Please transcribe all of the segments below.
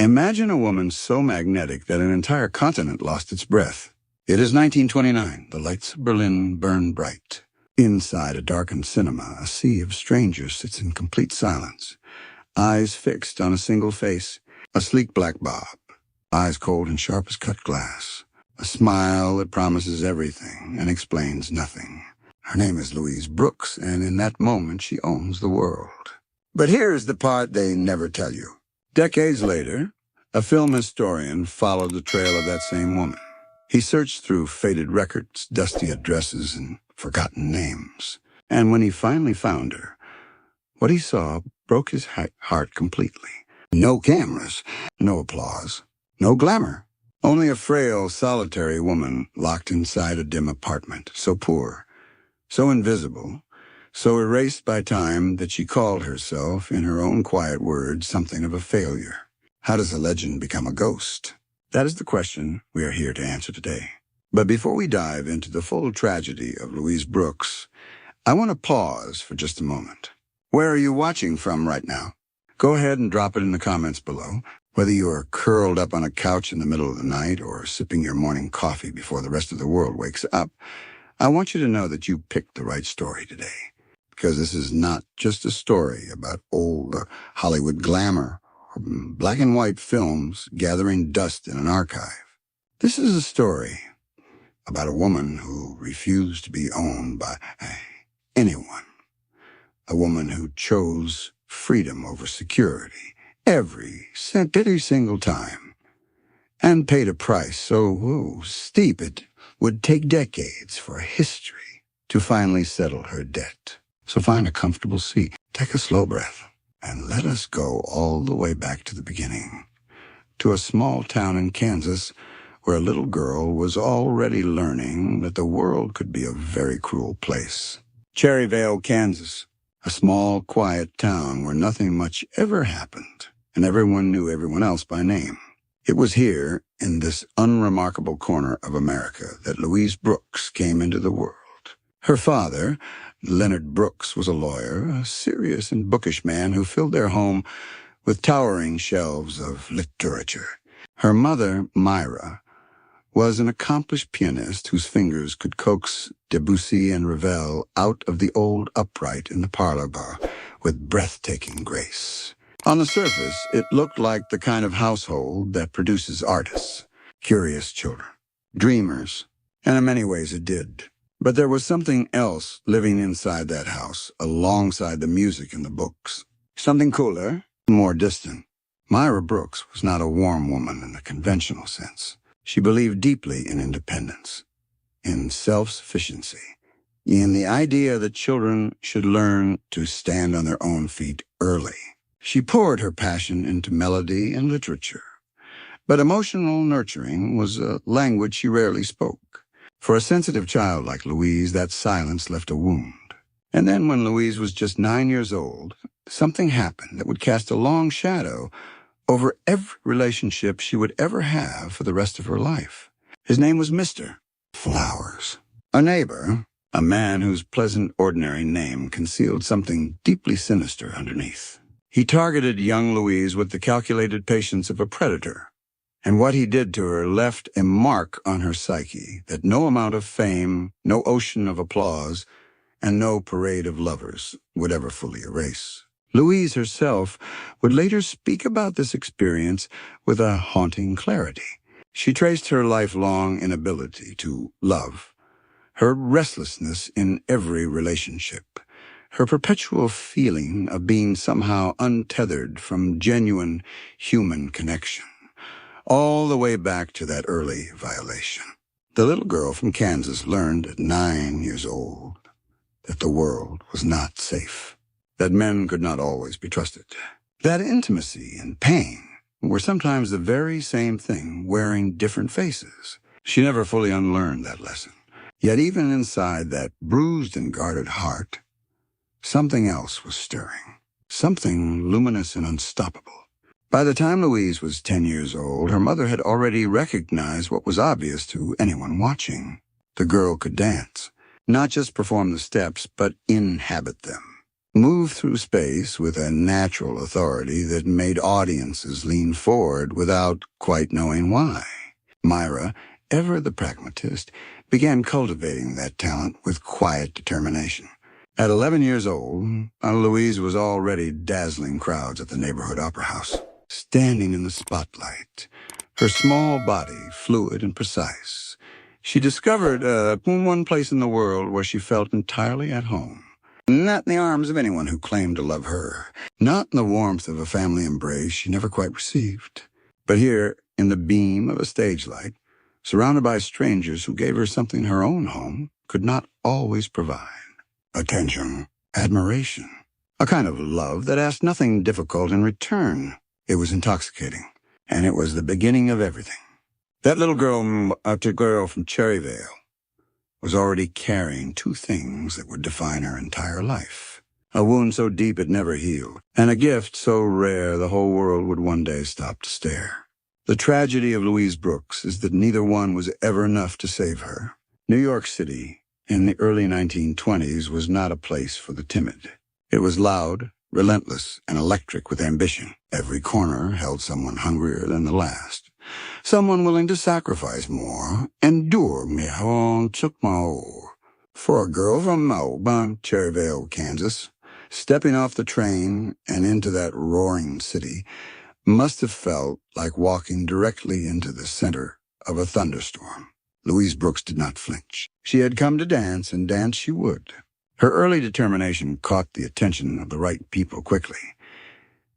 Imagine a woman so magnetic that an entire continent lost its breath. It is 1929. The lights of Berlin burn bright. Inside a darkened cinema, a sea of strangers sits in complete silence, eyes fixed on a single face, a sleek black bob, eyes cold and sharp as cut glass, a smile that promises everything and explains nothing. Her name is Louise Brooks, and in that moment she owns the world. But here's the part they never tell you. Decades later, a film historian followed the trail of that same woman. He searched through faded records, dusty addresses, and forgotten names. And when he finally found her, what he saw broke his heart completely. No cameras, no applause, no glamour. Only a frail, solitary woman locked inside a dim apartment, so poor, so invisible, so erased by time that she called herself, in her own quiet words, something of a failure. How does a legend become a ghost? That is the question we are here to answer today. But before we dive into the full tragedy of Louise Brooks, I want to pause for just a moment. Where are you watching from right now? Go ahead and drop it in the comments below. Whether you are curled up on a couch in the middle of the night or sipping your morning coffee before the rest of the world wakes up, I want you to know that you picked the right story today. Because this is not just a story about old Hollywood glamour or black and white films gathering dust in an archive. This is a story about a woman who refused to be owned by anyone. A woman who chose freedom over security every single time, and paid a price so steep it would take decades for history to finally settle her debt. So find a comfortable seat, take a slow breath, and let us go all the way back to the beginning, to a small town in Kansas where a little girl was already learning that the world could be a very cruel place. Cherryvale, Kansas, a small, quiet town where nothing much ever happened, and everyone knew everyone else by name. It was here, in this unremarkable corner of America, that Louise Brooks came into the world. Her father, Leonard Brooks, was a lawyer, a serious and bookish man who filled their home with towering shelves of literature. Her mother, Myra, was an accomplished pianist whose fingers could coax Debussy and Ravel out of the old upright in the parlor bar with breathtaking grace. On the surface, it looked like the kind of household that produces artists, curious children, dreamers, and in many ways it did. But there was something else living inside that house, alongside the music and the books. Something cooler, more distant. Myra Brooks was not a warm woman in the conventional sense. She believed deeply in independence, in self-sufficiency, in the idea that children should learn to stand on their own feet early. She poured her passion into melody and literature, but emotional nurturing was a language she rarely spoke. For a sensitive child like Louise, that silence left a wound. And then when Louise was just 9 years old, something happened that would cast a long shadow over every relationship she would ever have for the rest of her life. His name was Mr. Flowers. A neighbor, a man whose pleasant, ordinary name concealed something deeply sinister underneath. He targeted young Louise with the calculated patience of a predator. And what he did to her left a mark on her psyche that no amount of fame, no ocean of applause, and no parade of lovers would ever fully erase. Louise herself would later speak about this experience with a haunting clarity. She traced her lifelong inability to love, her restlessness in every relationship, her perpetual feeling of being somehow untethered from genuine human connection, all the way back to that early violation. The little girl from Kansas learned at 9 years old that the world was not safe, that men could not always be trusted, that intimacy and pain were sometimes the very same thing wearing different faces. She never fully unlearned that lesson. Yet even inside that bruised and guarded heart, something else was stirring, something luminous and unstoppable. By the time Louise was 10 years old, her mother had already recognized what was obvious to anyone watching. The girl could dance, not just perform the steps, but inhabit them. moved through space with a natural authority that made audiences lean forward without quite knowing why. Myra, ever the pragmatist, began cultivating that talent with quiet determination. At 11 years old, Louise was already dazzling crowds at the neighborhood opera house. Standing in the spotlight, her small body fluid and precise, she discovered one place in the world where she felt entirely at home. Not in the arms of anyone who claimed to love her, not in the warmth of a family embrace she never quite received, but here, in the beam of a stage light, surrounded by strangers who gave her something her own home could not always provide. Attention, admiration, a kind of love that asked nothing difficult in return. It was intoxicating, and it was the beginning of everything. That little girl from Cherryvale was already carrying two things that would define her entire life. A wound so deep it never healed, and a gift so rare the whole world would one day stop to stare. The tragedy of Louise Brooks is that neither one was ever enough to save her. New York City, in the early 1920s, was not a place for the timid. It was loud, relentless, and electric with ambition. Every corner held someone hungrier than the last, someone willing to sacrifice more, endure more, took more. For a girl from Cherryvale, Kansas, stepping off the train and into that roaring city must have felt like walking directly into the center of a thunderstorm. Louise Brooks did not flinch. She had come to dance, and dance she would. Her early determination caught the attention of the right people quickly,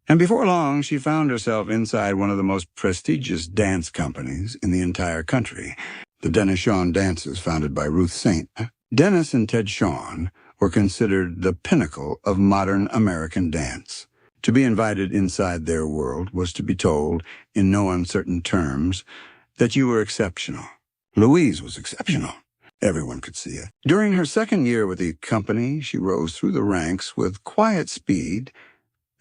and before long she found herself inside one of the most prestigious dance companies in the entire country, the Dennis Shawn Dances, founded by Ruth Saint. Dennis and Ted Shawn were considered the pinnacle of modern American dance. To be invited inside their world was to be told, in no uncertain terms, that you were exceptional. Louise was exceptional. Everyone could see it. During her second year with the company, she rose through the ranks with quiet speed,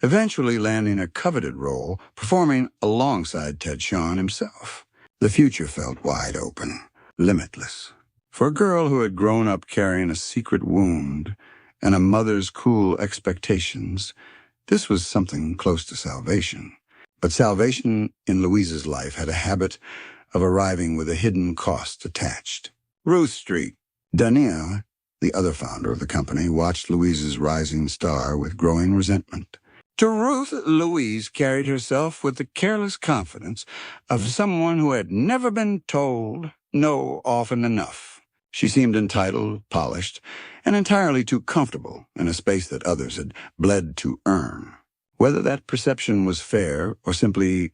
eventually landing a coveted role, performing alongside Ted Shawn himself. The future felt wide open, limitless. For a girl who had grown up carrying a secret wound and a mother's cool expectations, this was something close to salvation. But salvation in Louise's life had a habit of arriving with a hidden cost attached. Ruth Street. Danielle, the other founder of the company, watched Louise's rising star with growing resentment. To Ruth, Louise carried herself with the careless confidence of someone who had never been told no often enough. She seemed entitled, polished, and entirely too comfortable in a space that others had bled to earn. Whether that perception was fair or simply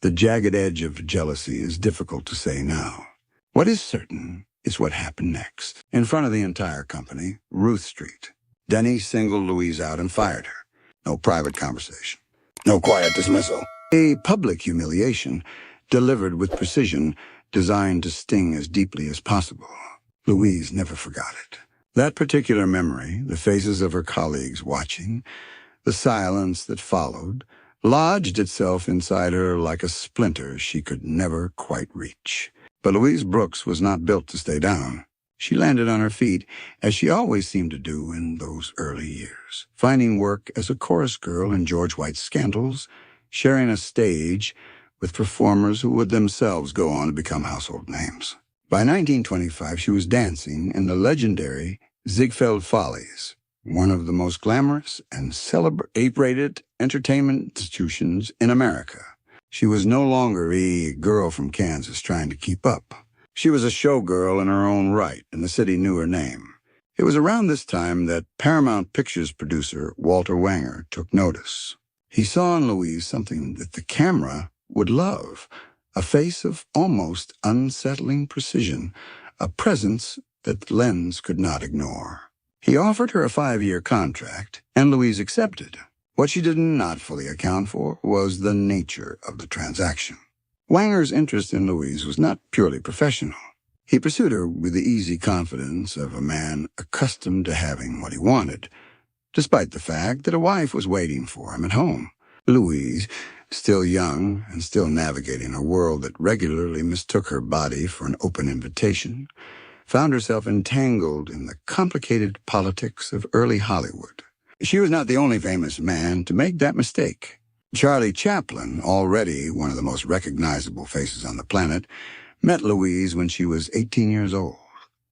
the jagged edge of jealousy is difficult to say now. What is certain is what happened next. In front of the entire company, Ruth Street, Denny singled Louise out and fired her. No private conversation. No quiet dismissal. A public humiliation delivered with precision, designed to sting as deeply as possible. Louise never forgot it. That particular memory, the faces of her colleagues watching, the silence that followed, lodged itself inside her like a splinter she could never quite reach. But Louise Brooks was not built to stay down. She landed on her feet, as she always seemed to do in those early years, finding work as a chorus girl in George White's Scandals, sharing a stage with performers who would themselves go on to become household names. By 1925, she was dancing in the legendary Ziegfeld Follies, one of the most glamorous and celebrated entertainment institutions in America. She was no longer a girl from Kansas trying to keep up. She was a showgirl in her own right, and the city knew her name. It was around this time that Paramount Pictures producer Walter Wanger took notice. He saw in Louise something that the camera would love, a face of almost unsettling precision, a presence that the lens could not ignore. He offered her a 5-year contract, and Louise accepted. What she did not fully account for was the nature of the transaction. Wanger's interest in Louise was not purely professional. He pursued her with the easy confidence of a man accustomed to having what he wanted, despite the fact that a wife was waiting for him at home. Louise, still young and still navigating a world that regularly mistook her body for an open invitation, found herself entangled in the complicated politics of early Hollywood. She was not the only famous man to make that mistake. Charlie Chaplin, already one of the most recognizable faces on the planet, met Louise when she was 18 years old.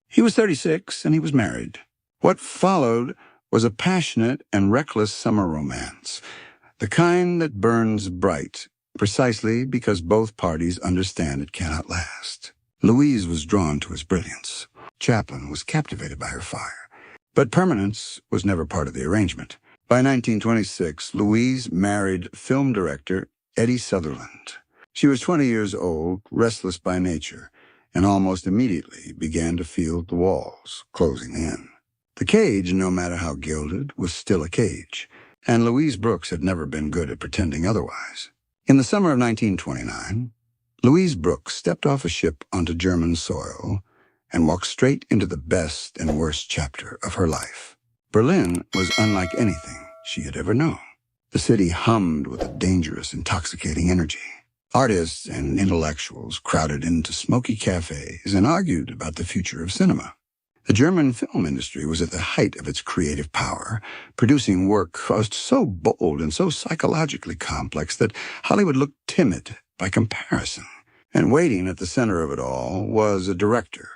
He was 36 and he was married. What followed was a passionate and reckless summer romance, the kind that burns bright, precisely because both parties understand it cannot last. Louise was drawn to his brilliance. Chaplin was captivated by her fire. But permanence was never part of the arrangement. By 1926, Louise married film director Eddie Sutherland. She was 20 years old, restless by nature, and almost immediately began to feel the walls closing in. The cage, no matter how gilded, was still a cage, and Louise Brooks had never been good at pretending otherwise. In the summer of 1929, Louise Brooks stepped off a ship onto German soil and walked straight into the best and worst chapter of her life. Berlin was unlike anything she had ever known. The city hummed with a dangerous, intoxicating energy. Artists and intellectuals crowded into smoky cafes and argued about the future of cinema. The German film industry was at the height of its creative power, producing work so bold and so psychologically complex that Hollywood looked timid by comparison. And waiting at the center of it all was a director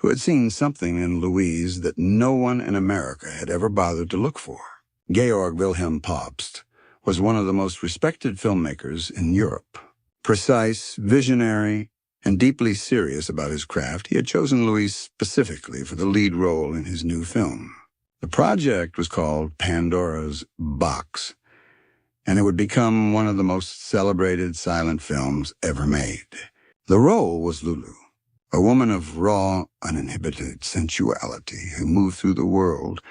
who had seen something in Louise that no one in America had ever bothered to look for. Georg Wilhelm Pabst was one of the most respected filmmakers in Europe. Precise, visionary, and deeply serious about his craft, he had chosen Louise specifically for the lead role in his new film. The project was called Pandora's Box, and it would become one of the most celebrated silent films ever made. The role was Lulu, a woman of raw, uninhibited sensuality who moved through the world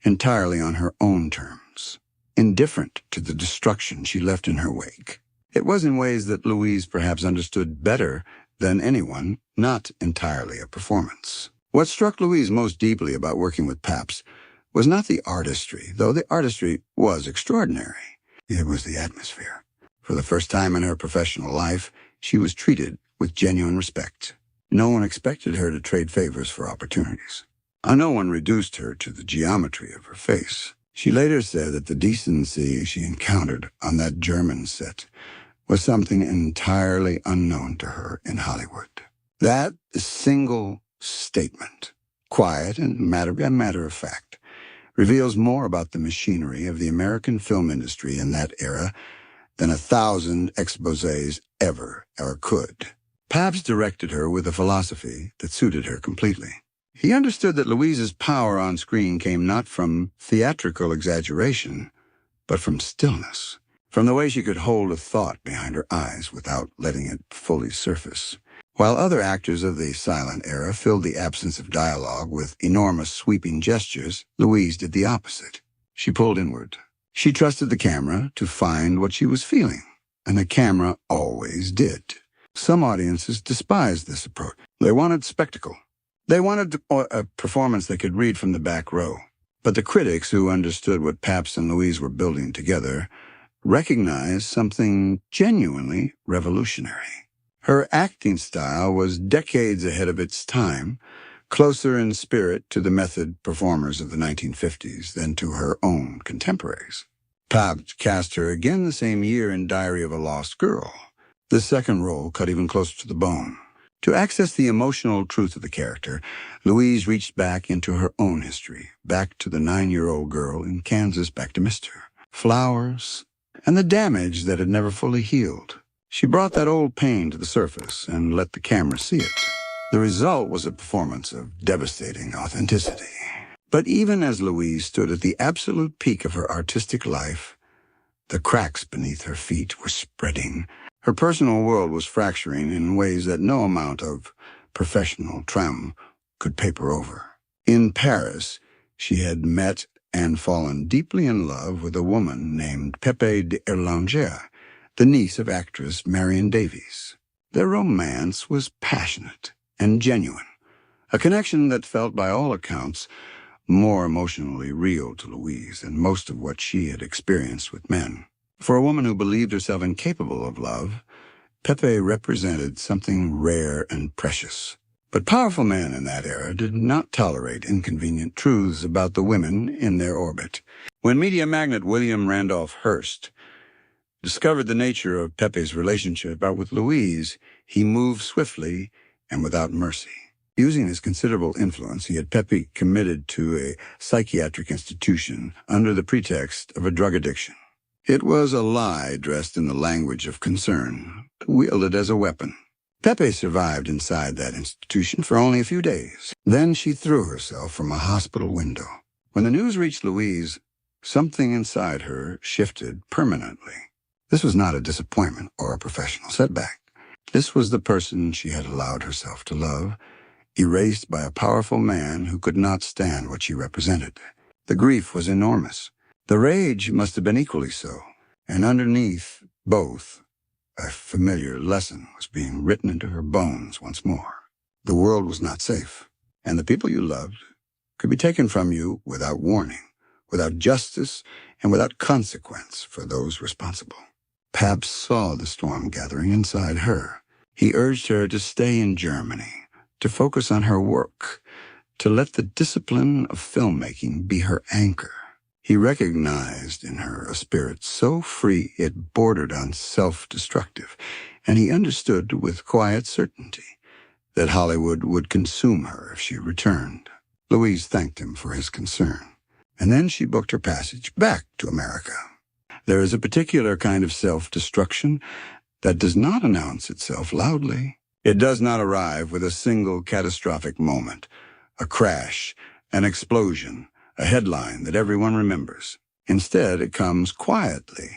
entirely on her own terms, indifferent to the destruction she left in her wake. It was in ways that Louise perhaps understood better than anyone, not entirely a performance. What struck Louise most deeply about working with Pabst was not the artistry, though the artistry was extraordinary. It was the atmosphere. For the first time in her professional life, she was treated with genuine respect. No one expected her to trade favors for opportunities. No one reduced her to the geometry of her face. She later said that the decency she encountered on that German set was something entirely unknown to her in Hollywood. That single statement, quiet and matter of fact, reveals more about the machinery of the American film industry in that era than 1,000 exposés ever could. Pabst directed her with a philosophy that suited her completely. He understood that Louise's power on screen came not from theatrical exaggeration, but from stillness, from the way she could hold a thought behind her eyes without letting it fully surface. While other actors of the silent era filled the absence of dialogue with enormous sweeping gestures, Louise did the opposite. She pulled inward. She trusted the camera to find what she was feeling, and the camera always did. Some audiences despised this approach. They wanted spectacle. They wanted a performance they could read from the back row. But the critics who understood what Pabst and Louise were building together recognized something genuinely revolutionary. Her acting style was decades ahead of its time, closer in spirit to the method performers of the 1950s than to her own contemporaries. Pabst cast her again the same year in Diary of a Lost Girl. The second role cut even closer to the bone. To access the emotional truth of the character, Louise reached back into her own history, back to the 9-year-old girl in Kansas, back to Mr. Flowers, and the damage that had never fully healed. She brought that old pain to the surface and let the camera see it. The result was a performance of devastating authenticity. But even as Louise stood at the absolute peak of her artistic life, the cracks beneath her feet were spreading. Her personal world was fracturing in ways that no amount of professional trauma could paper over. In Paris, she had met and fallen deeply in love with a woman named Pepe d'Erlanger, the niece of actress Marion Davies. Their romance was passionate and genuine, a connection that felt, by all accounts, more emotionally real to Louise than most of what she had experienced with men. For a woman who believed herself incapable of love, Pepe represented something rare and precious. But powerful men in that era did not tolerate inconvenient truths about the women in their orbit. When media magnate William Randolph Hearst discovered the nature of Pepe's relationship with Louise, he moved swiftly and without mercy. Using his considerable influence, he had Pepe committed to a psychiatric institution under the pretext of a drug addiction. It was a lie dressed in the language of concern, wielded as a weapon. Pepe survived inside that institution for only a few days. Then she threw herself from a hospital window. When the news reached Louise, something inside her shifted permanently. This was not a disappointment or a professional setback. This was the person she had allowed herself to love, erased by a powerful man who could not stand what she represented. The grief was enormous. The rage must have been equally so, and underneath both, a familiar lesson was being written into her bones once more. The world was not safe, and the people you loved could be taken from you without warning, without justice, and without consequence for those responsible. Pabst saw the storm gathering inside her. He urged her to stay in Germany, to focus on her work, to let the discipline of filmmaking be her anchor. He recognized in her a spirit so free it bordered on self-destructive, and he understood with quiet certainty that Hollywood would consume her if she returned. Louise thanked him for his concern, and then she booked her passage back to America. There is a particular kind of self-destruction that does not announce itself loudly. It does not arrive with a single catastrophic moment, a crash, an explosion, a headline that everyone remembers. Instead, it comes quietly,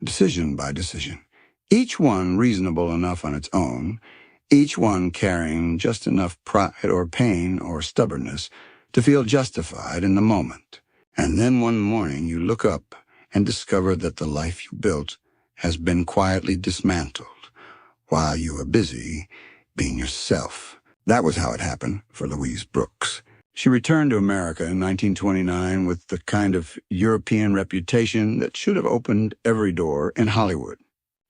decision by decision, each one reasonable enough on its own, each one carrying just enough pride or pain or stubbornness to feel justified in the moment. And then one morning you look up and discover that the life you built has been quietly dismantled while you were busy being yourself. That was how it happened for Louise Brooks. She returned to America in 1929 with the kind of European reputation that should have opened every door in Hollywood.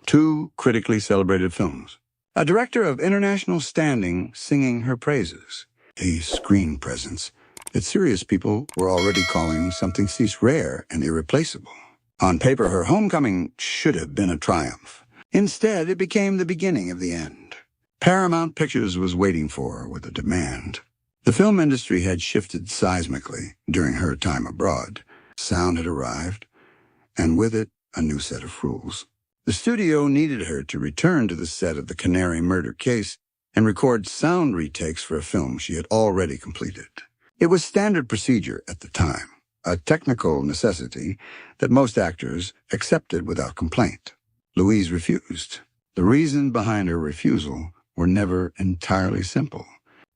2 critically celebrated films. A director of international standing singing her praises. A screen presence that serious people were already calling something cease rare and irreplaceable. On paper, her homecoming should have been a triumph. Instead, it became the beginning of the end. Paramount Pictures was waiting for her with a demand. The film industry had shifted seismically during her time abroad. Sound had arrived, and with it, a new set of rules. The studio needed her to return to the set of the Canary murder case and record sound retakes for a film she had already completed. It was standard procedure at the time, a technical necessity that most actors accepted without complaint. Louise refused. The reason behind her refusal were never entirely simple.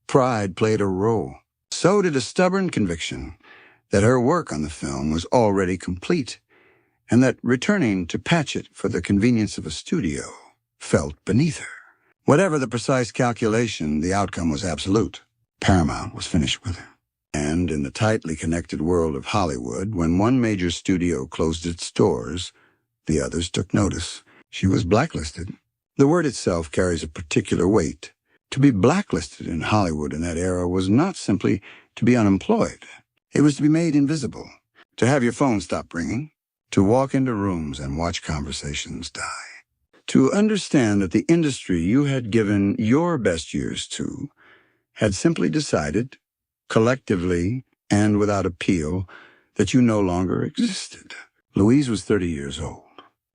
Pride played a role. So did a stubborn conviction that her work on the film was already complete, and that returning to patch it for the convenience of a studio felt beneath her. Whatever the precise calculation, the outcome was absolute. Paramount was finished with her. And in the tightly connected world of Hollywood, when one major studio closed its doors, the others took notice. She was blacklisted. The word itself carries a particular weight. To be blacklisted in Hollywood in that era was not simply to be unemployed. It was to be made invisible, to have your phone stop ringing, to walk into rooms and watch conversations die, to understand that the industry you had given your best years to had simply decided, collectively and without appeal, that you no longer existed. Louise was 30 years old.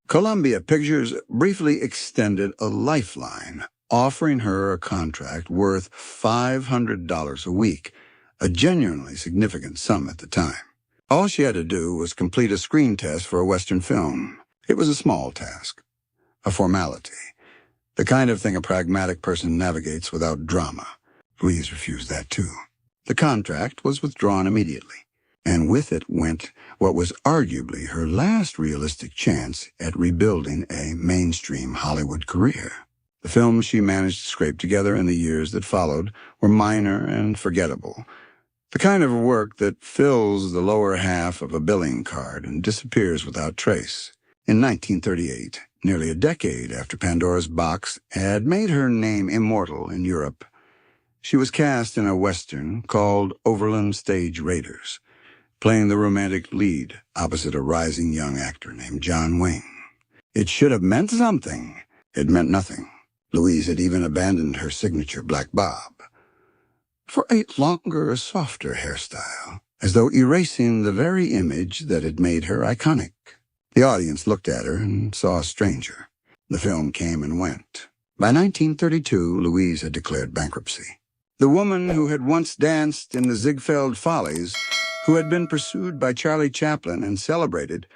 Columbia Pictures briefly extended a lifeline, offering her a contract worth $500 a week, a genuinely significant sum at the time. All she had to do was complete a screen test for a Western film. It was a small task, a formality, the kind of thing a pragmatic person navigates without drama. Louise refused that too. The contract was withdrawn immediately, and with it went what was arguably her last realistic chance at rebuilding a mainstream Hollywood career. The films she managed to scrape together in the years that followed were minor and forgettable, the kind of work that fills the lower half of a billing card and disappears without trace. In 1938, nearly a decade after Pandora's Box had made her name immortal in Europe, she was cast in a Western called Overland Stage Raiders. playing the romantic lead opposite a rising young actor named John Wayne. It should have meant something. It meant nothing. Louise had even abandoned her signature black bob for a longer, softer hairstyle, as though erasing the very image that had made her iconic. The audience looked at her and saw a stranger. The film came and went. By 1932, Louise had declared bankruptcy. The woman who had once danced in the Ziegfeld Follies, who had been pursued by Charlie Chaplin and celebrated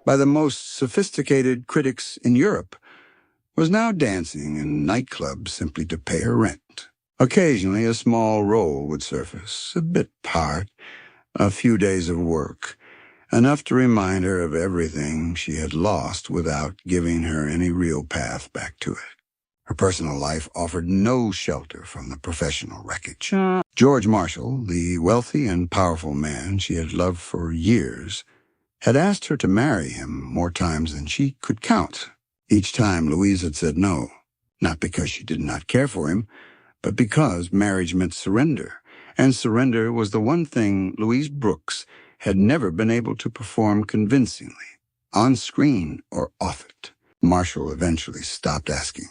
by the most sophisticated critics in Europe, was now dancing in nightclubs simply to pay her rent. Occasionally, a small role would surface, a bit part, a few days of work, enough to remind her of everything she had lost without giving her any real path back to it. Her personal life offered no shelter from the professional wreckage. George Marshall, the wealthy and powerful man she had loved for years, had asked her to marry him more times than she could count. Each time Louise had said no, not because she did not care for him, but because marriage meant surrender, and surrender was the one thing Louise Brooks had never been able to perform convincingly, on screen or off it. Marshall eventually stopped asking.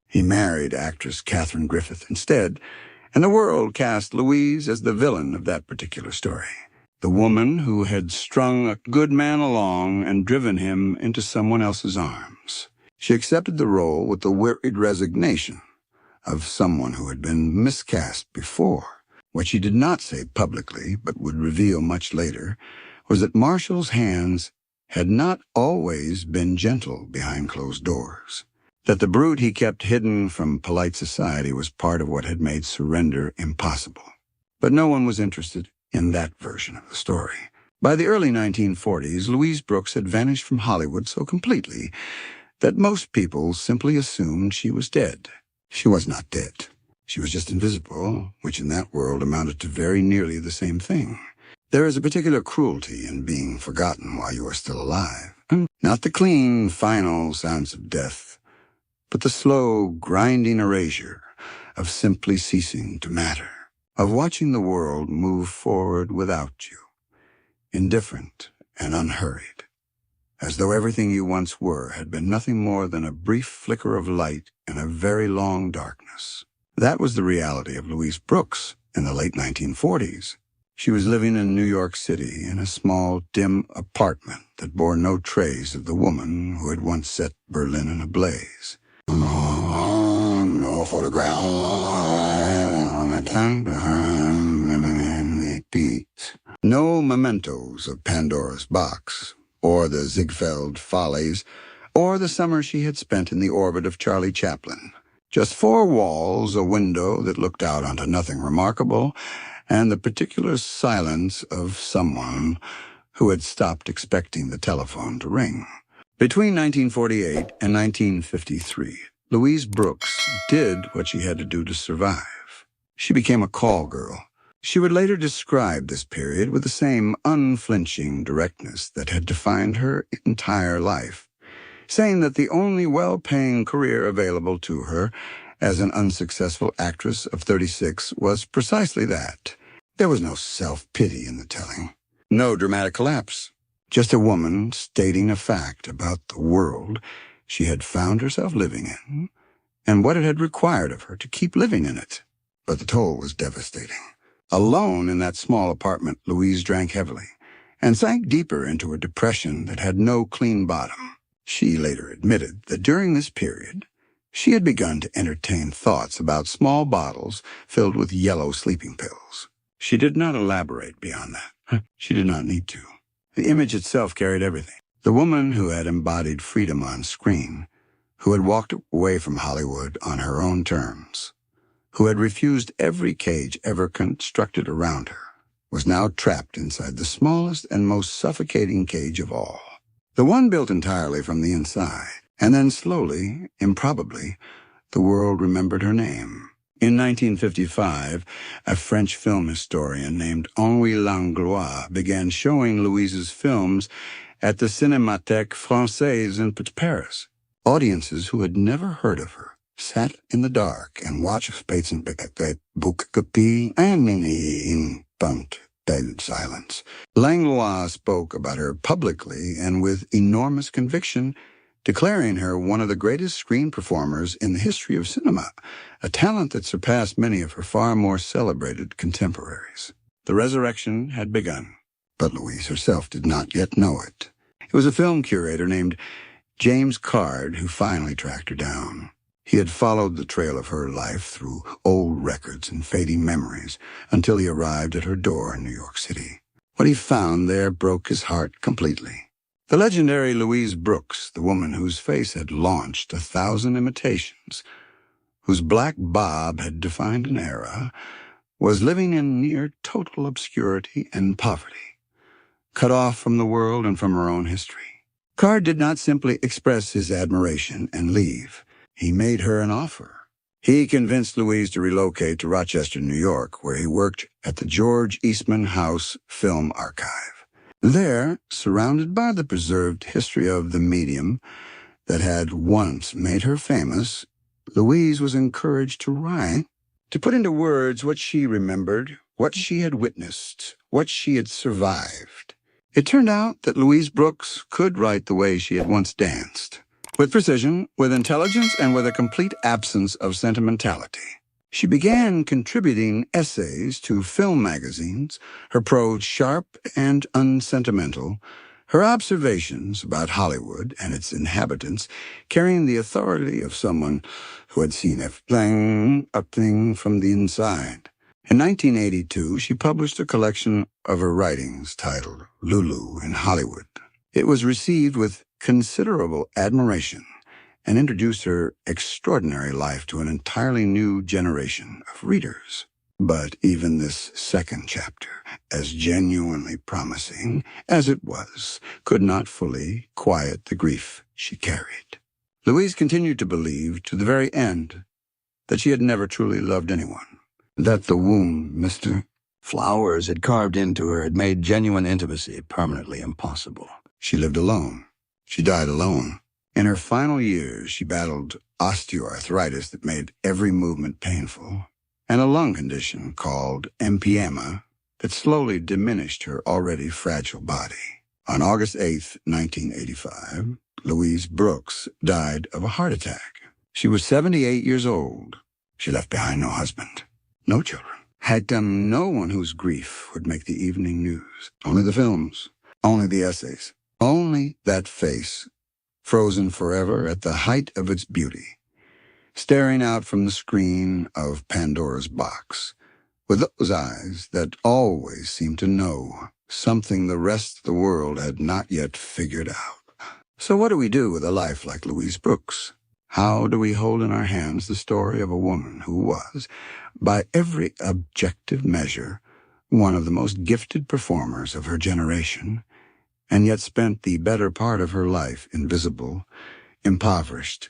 He married actress Katharine Griffith instead, and the world cast Louise as the villain of that particular story, the woman who had strung a good man along and driven him into someone else's arms. She accepted the role with the wearied resignation of someone who had been miscast before. What she did not say publicly, but would reveal much later, was that Marshall's hands had not always been gentle behind closed doors, that the brute he kept hidden from polite society was part of what had made surrender impossible. But no one was interested in that version of the story. By the early 1940s, Louise Brooks had vanished from Hollywood so completely that most people simply assumed she was dead. She was not dead. She was just invisible, which in that world amounted to very nearly the same thing. There is a particular cruelty in being forgotten while you are still alive. Not the clean, final sounds of death, but the slow, grinding erasure of simply ceasing to matter, of watching the world move forward without you, indifferent and unhurried, as though everything you once were had been nothing more than a brief flicker of light in a very long darkness. That was the reality of Louise Brooks in the late 1940s. She was living in New York City in a small, dim apartment that bore no trace of the woman who had once set Berlin in a blaze. No photograph on the tongue, no mementos of Pandora's box, or the Ziegfeld Follies, or the summer she had spent in the orbit of Charlie Chaplin. Just four walls, a window that looked out onto nothing remarkable, and the particular silence of someone who had stopped expecting the telephone to ring. Between 1948 and 1953, Louise Brooks did what she had to do to survive. She became a call girl. She would later describe this period with the same unflinching directness that had defined her entire life, saying that the only well-paying career available to her as an unsuccessful actress of 36 was precisely that. There was no self-pity in the telling, no dramatic collapse, just a woman stating a fact about the world she had found herself living in and what it had required of her to keep living in it. But the toll was devastating. Alone in that small apartment, Louise drank heavily and sank deeper into a depression that had no clean bottom. She later admitted that during this period, she had begun to entertain thoughts about small bottles filled with yellow sleeping pills. She did not elaborate beyond that. She did not need to. The image itself carried everything. The woman who had embodied freedom on screen, who had walked away from Hollywood on her own terms, who had refused every cage ever constructed around her, was now trapped inside the smallest and most suffocating cage of all, the one built entirely from the inside. And then slowly, improbably, the world remembered her name. In 1955, a French film historian named Henri Langlois began showing Louise's films at the Cinémathèque Française in Paris. Audiences who had never heard of her sat in the dark and watched Spatzenbeck book copy and in punt. dead silence. Langlois spoke about her publicly and with enormous conviction, declaring her one of the greatest screen performers in the history of cinema, a talent that surpassed many of her far more celebrated contemporaries. The resurrection had begun, but Louise herself did not yet know it. It was a film curator named James Card who finally tracked her down. He had followed the trail of her life through old records and fading memories until he arrived at her door in New York City. What he found there broke his heart completely. The legendary Louise Brooks, the woman whose face had launched 1,000 imitations, whose black bob had defined an era, was living in near total obscurity and poverty, cut off from the world and from her own history. Card did not simply express his admiration and leave. He made her an offer. He convinced Louise to relocate to Rochester, New York, where he worked at the George Eastman House Film Archive. There, surrounded by the preserved history of the medium that had once made her famous, Louise was encouraged to write, to put into words what she remembered, what she had witnessed, what she had survived. It turned out that Louise Brooks could write the way she had once danced, with precision, with intelligence, and with a complete absence of sentimentality. She began contributing essays to film magazines, her prose sharp and unsentimental, her observations about Hollywood and its inhabitants carrying the authority of someone who had seen a thing from the inside. In 1982, she published a collection of her writings titled Lulu in Hollywood. It was received with considerable admiration and introduced her extraordinary life to an entirely new generation of readers. But even this second chapter, as genuinely promising as it was, could not fully quiet the grief she carried. Louise continued to believe to the very end that she had never truly loved anyone, that the wound Mr. Flowers had carved into her had made genuine intimacy permanently impossible. She lived alone. She died alone. In her final years, she battled osteoarthritis that made every movement painful, and a lung condition called emphysema that slowly diminished her already fragile body. On August 8, 1985, Louise Brooks died of a heart attack. She was 78 years old. She left behind no husband, no children, had no one whose grief would make the evening news. Only the films, only the essays, only that face, frozen forever at the height of its beauty, staring out from the screen of Pandora's box, with those eyes that always seemed to know something the rest of the world had not yet figured out. So what do we do with a life like Louise Brooks? How do we hold in our hands the story of a woman who was, by every objective measure, one of the most gifted performers of her generation, and yet spent the better part of her life invisible, impoverished,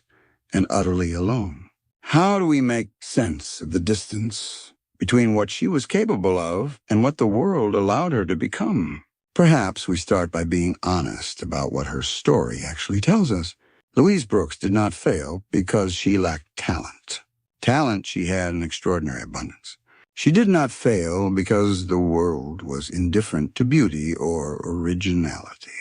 and utterly alone? How do we make sense of the distance between what she was capable of and what the world allowed her to become? Perhaps we start by being honest about what her story actually tells us. Louise Brooks did not fail because she lacked talent. Talent she had in extraordinary abundance. She did not fail because the world was indifferent to beauty or originality.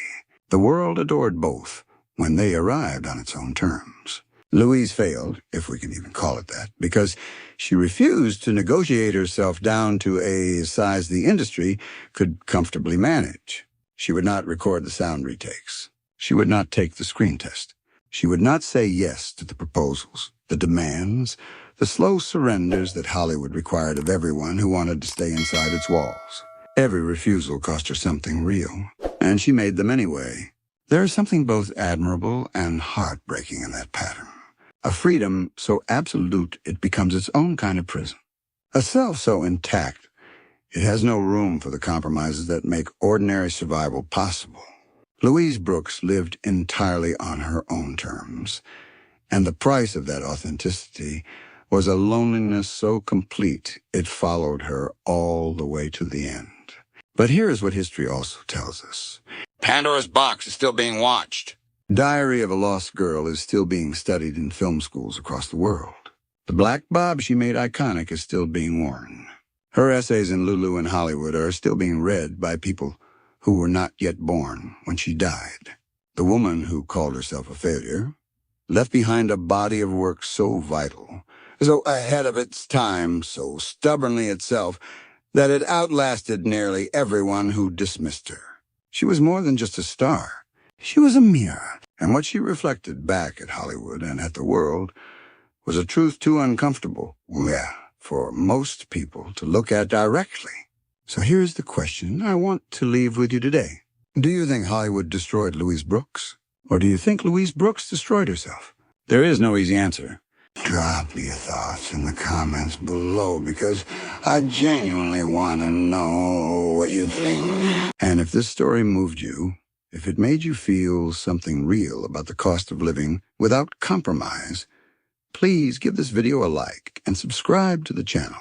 The world adored both when they arrived on its own terms. Louise failed, if we can even call it that, because she refused to negotiate herself down to a size the industry could comfortably manage. She would not record the sound retakes. She would not take the screen test. She would not say yes to the proposals, the demands, the slow surrenders that Hollywood required of everyone who wanted to stay inside its walls. Every refusal cost her something real, and she made them anyway. There is something both admirable and heartbreaking in that pattern. A freedom so absolute it becomes its own kind of prison. A self so intact it has no room for the compromises that make ordinary survival possible. Louise Brooks lived entirely on her own terms, and the price of that authenticity was a loneliness so complete it followed her all the way to the end. But here is what history also tells us. Pandora's box is still being watched. Diary of a Lost Girl is still being studied in film schools across the world. The black bob she made iconic is still being worn. Her essays in Lulu and Hollywood are still being read by people who were not yet born when she died. The woman who called herself a failure left behind a body of work so vital, so ahead of its time, so stubbornly itself, that it outlasted nearly everyone who dismissed her. She was more than just a star. She was a mirror, and what she reflected back at Hollywood and at the world was a truth too uncomfortable, for most people to look at directly. So here's the question I want to leave with you today. Do you think Hollywood destroyed Louise Brooks? Or do you think Louise Brooks destroyed herself? There is no easy answer. Drop your thoughts in the comments below because I genuinely want to know what you think. And if this story moved you, if it made you feel something real about the cost of living without compromise, please give this video a like and subscribe to the channel.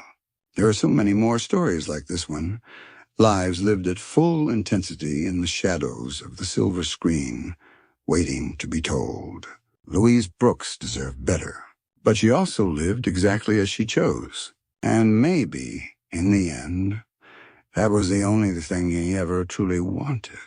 There are so many more stories like this one, lives lived at full intensity in the shadows of the silver screen, waiting to be told. Louise Brooks deserved better, but she also lived exactly as she chose. And maybe, in the end, that was the only thing he ever truly wanted.